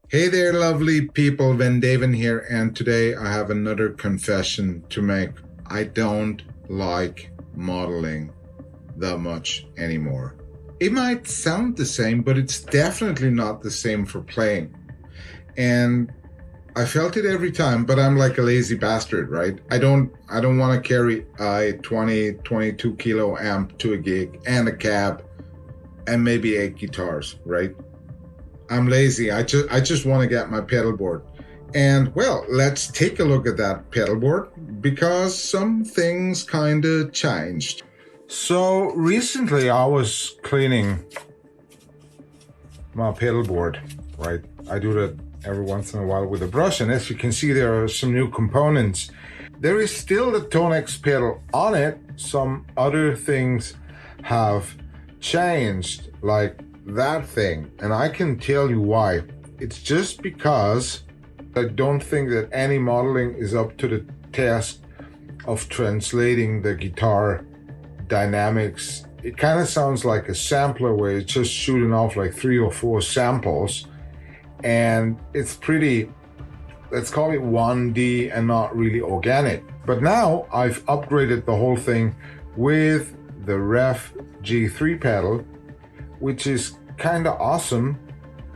Hey there, lovely people. Van Daven here, and today I have another confession to make. I don't like modeling that much anymore. It might sound the same, but it's definitely not the same for playing. And I felt it every time, but I'm like a lazy bastard, right? I don't want to carry a 22 kilo amp to a gig and a cab and maybe 8 guitars, right? I'm lazy. I just want to get my pedalboard. And well, let's take a look at that pedalboard because some things kind of changed. So recently I was cleaning my pedalboard, right? I do that every once in a while with a brush, and as you can see, there are some new components. There is still the ToneX pedal on it. Some other things have changed, like that thing, and I can tell you why. It's just because I don't think that any modeling is up to the task of translating the guitar dynamics. It kind of sounds like a sampler where it's just shooting off like 3 or 4 samples, and it's pretty, let's call it 1D and not really organic. But now I've upgraded the whole thing with the Revv G4 pedal, which is kind of awesome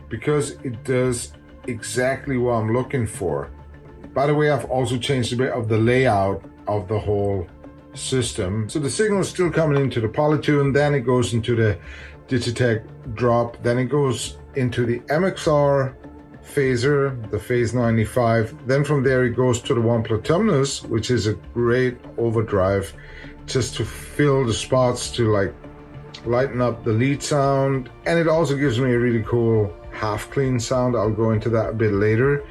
because it does exactly what I'm looking for. By the way, I've also changed a bit of the layout of the whole system. So the signal is still coming into the Polytune, then it goes into the Digitech drop, then it goes into the MXR phaser, the phase 95. Then from there it goes to the Wampler Tumnus, which is a great overdrive just to fill the spots, to like lighten up the lead sound. And it also gives me a really cool half clean sound. I'll go into that a bit later.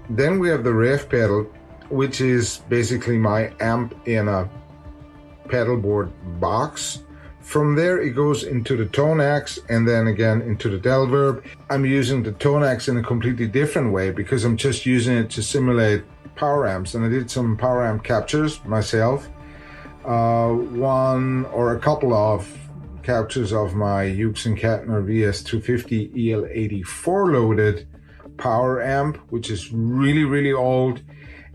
Then we have the Revv pedal, which is basically my amp in a pedalboard box. From there it goes into the ToneX and then again into the Del-Verb. I'm using the ToneX in a completely different way because I'm just using it to simulate power amps, and I did some power amp captures myself. One or a couple of captures of my Hughes Kettner VS250 EL84 loaded power amp, which is really old,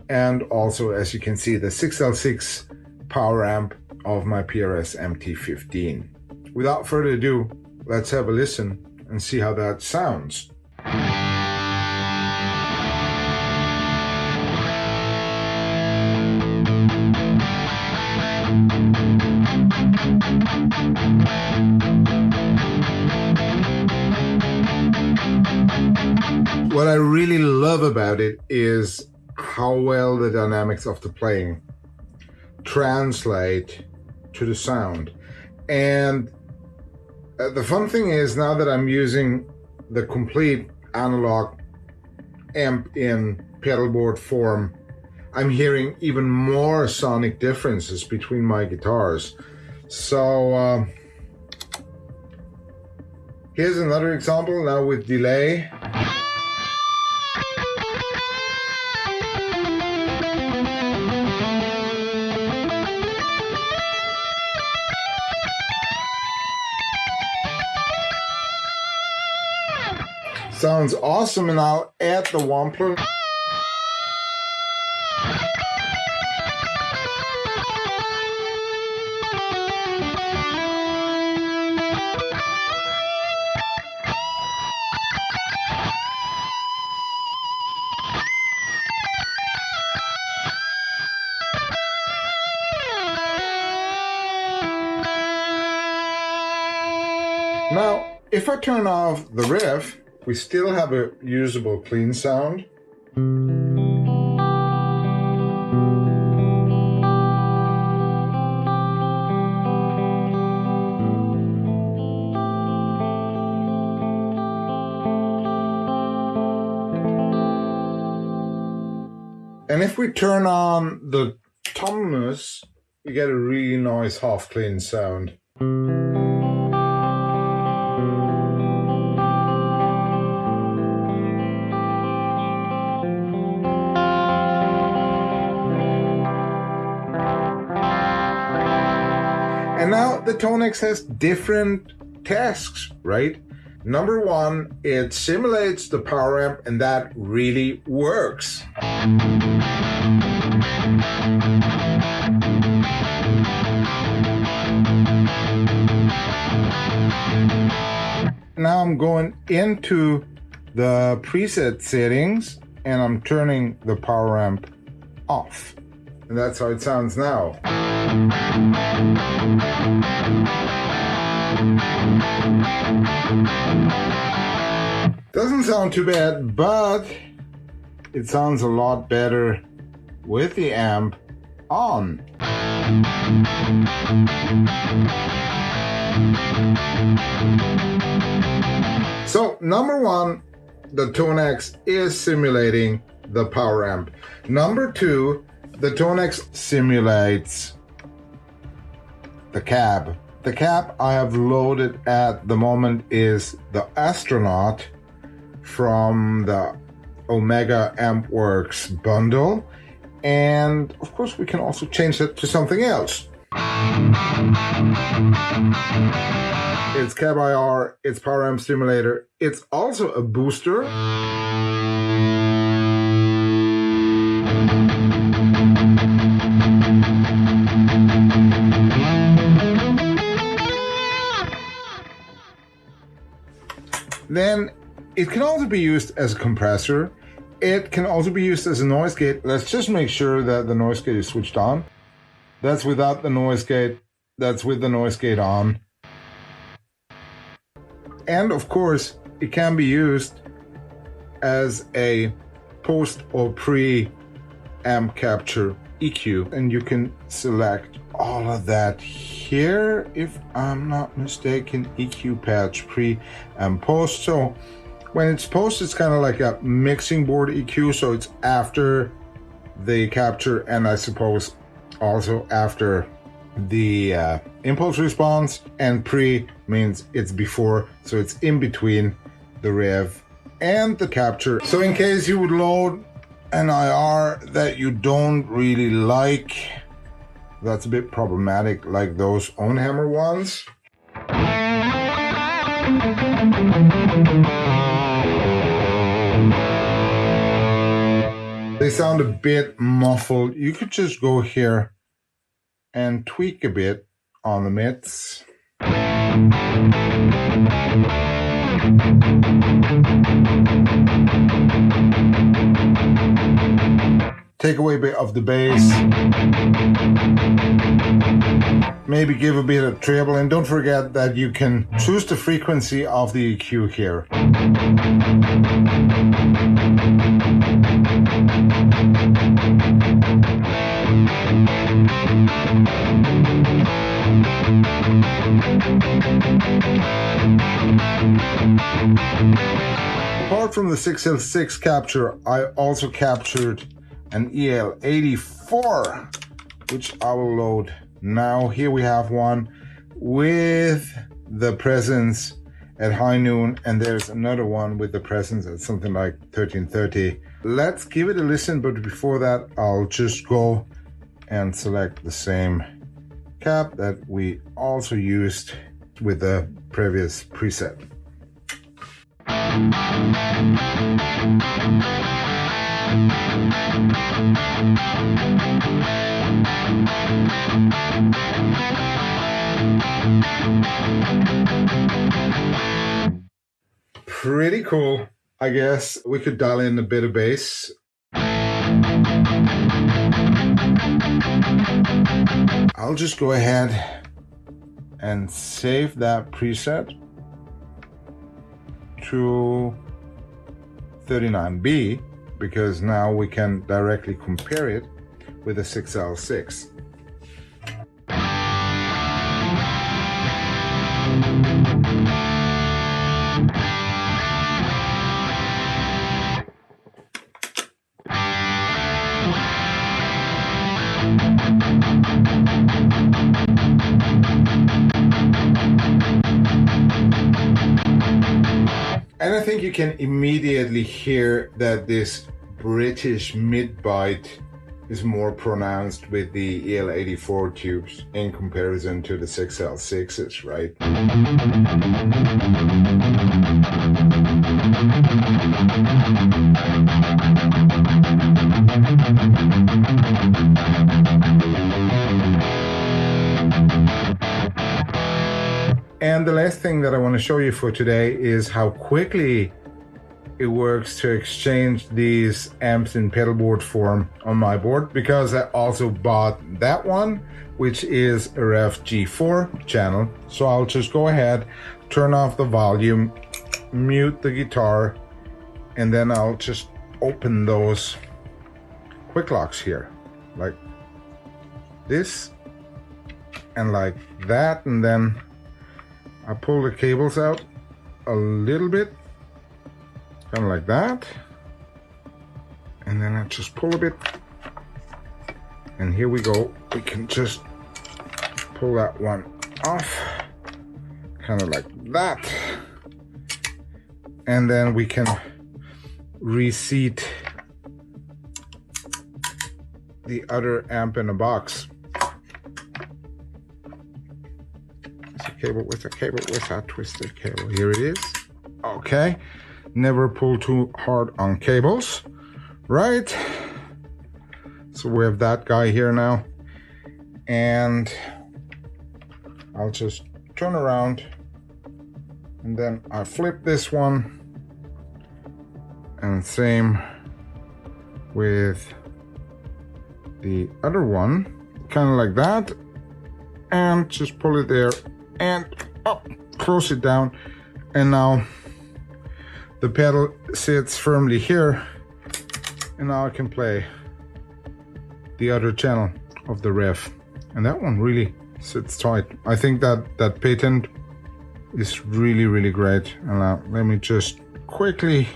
and also, as you can see, the 6L6 power amp of my PRS MT15. Without further ado, let's have a listen and see how that sounds. What I really love about it is how well the dynamics of the playing translate to the sound. And the fun thing is, now that I'm using the complete analog amp in pedalboard form, I'm hearing even more sonic differences between my guitars. So here's another example now with delay. Sounds awesome, and I'll add the Wampler. Now, if I turn off the Revv, we still have a usable clean sound. And if we turn on the Tumnus, we get a really nice half clean sound. And now the ToneX has different tasks, right? Number one, it simulates the power amp, and that really works. Now I'm going into the preset settings and I'm turning the power amp off. And that's how it sounds now. Doesn't sound too bad, but it sounds a lot better with the amp on. So number one, the ToneX is simulating the power amp. Number two, the ToneX simulates the cab. The cab I have loaded at the moment is the Astronaut from the Omega Ampworks bundle. And of course we can also change that to something else. It's cab IR, it's power amp simulator, it's also a booster. Then it can also be used as a compressor. It can also be used as a noise gate. Let's just make sure that the noise gate is switched on. That's without the noise gate. That's with the noise gate on. And of course, it can be used as a post or pre amp capture EQ. And you can select all of that here, if I'm not mistaken. EQ patch, pre and post. So when it's post, it's kind of like a mixing board EQ. So it's after the capture, and I suppose also after the impulse response, and pre means it's before, so it's in between the rev and the capture. So in case you would load an IR that you don't really like, that's a bit problematic, like those on-hammer ones. They sound a bit muffled. You could just go here and tweak a bit on the mids. Take away a bit of the bass. Maybe give a bit of treble, and don't forget that you can choose the frequency of the EQ here. Apart from the 6L6 capture, I also captured an EL84, which I will load now. Here we have one with the presence at high noon, and there's another one with the presence at something like 1330. Let's give it a listen, but before that, I'll just go and select the same cap that we also used with the previous preset. Pretty cool, I guess. We could dial in a bit of bass. I'll just go ahead and save that preset to 39B, because now we can directly compare it with a 6L6. And I think you can immediately hear that this British mid-bite is more pronounced with the EL84 tubes in comparison to the 6L6s, right? And the last thing that I want to show you for today is how quickly it works to exchange these amps in pedalboard form on my board, because I also bought that one, which is a Revv G4 channel. So I'll just go ahead, turn off the volume, mute the guitar, and then I'll just open those quick locks here, like this and like that, and then I pull the cables out a little bit, kind of like that, and then I just pull a bit, and here we go. We can just pull that one off, kind of like that, and then we can reseat the other amp in the box. Cable with a cable with a twisted cable. Here it is. Okay, never pull too hard on cables, right? So we have that guy here now, and I'll just turn around, and then I flip this one, and same with the other one, kind of like that, and just pull it there and up, close it down, and now the pedal sits firmly here, and now I can play the other channel of the Revv, and that one really sits tight. I think that patent is really great. And now let me just quickly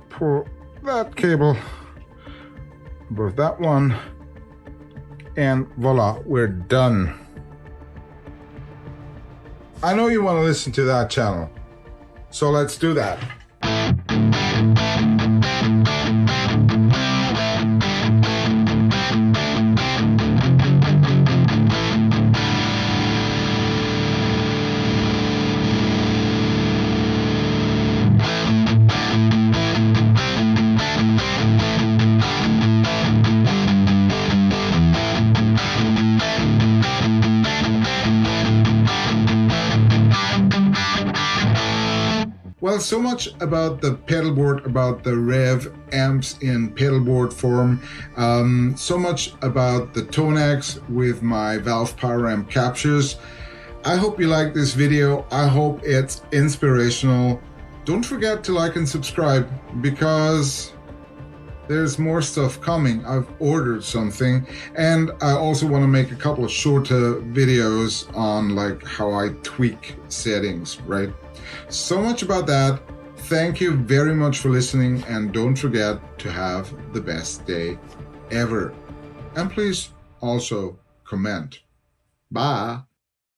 pull that cable above that one, and voila, we're done. I know you want to listen to that channel, so let's do that. Well, so much about the pedalboard, about the Revv amps in pedalboard form, so much about the ToneX with my valve power amp captures. I hope you like this video. I hope it's inspirational. Don't forget to like and subscribe, because there's more stuff coming. I've ordered something, and I also want to make a couple of shorter videos on like how I tweak settings, right? So much about that. Thank you very much for listening, and don't forget to have the best day ever. And please also comment. Bye.